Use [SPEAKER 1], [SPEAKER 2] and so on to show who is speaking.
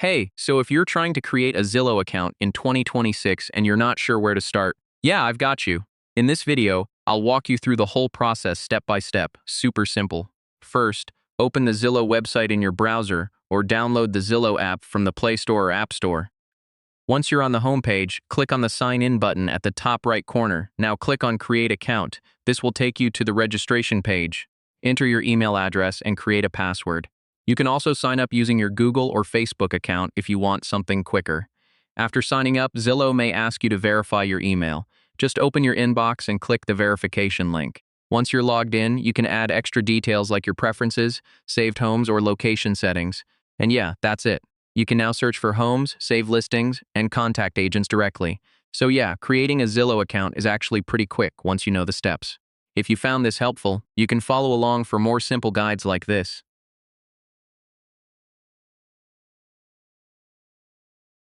[SPEAKER 1] Hey, so if you're trying to create a Zillow account in 2026 and you're not sure where to start, yeah, I've got you. In this video, I'll walk you through the whole process step by step, super simple. First, open the Zillow website in your browser or download the Zillow app from the Play Store or App Store. Once you're on the homepage, click on the Sign In button at the top right corner. Now click on Create Account. This will take you to the registration page. Enter your email address and create a password. You can also sign up using your Google or Facebook account if you want something quicker. After signing up, Zillow may ask you to verify your email. Just open your inbox and click the verification link. Once you're logged in, you can add extra details like your preferences, saved homes, or location settings. And yeah, that's it. You can now search for homes, save listings, and contact agents directly. So yeah, creating a Zillow account is actually pretty quick once you know the steps. If you found this helpful, you can follow along for more simple guides like this.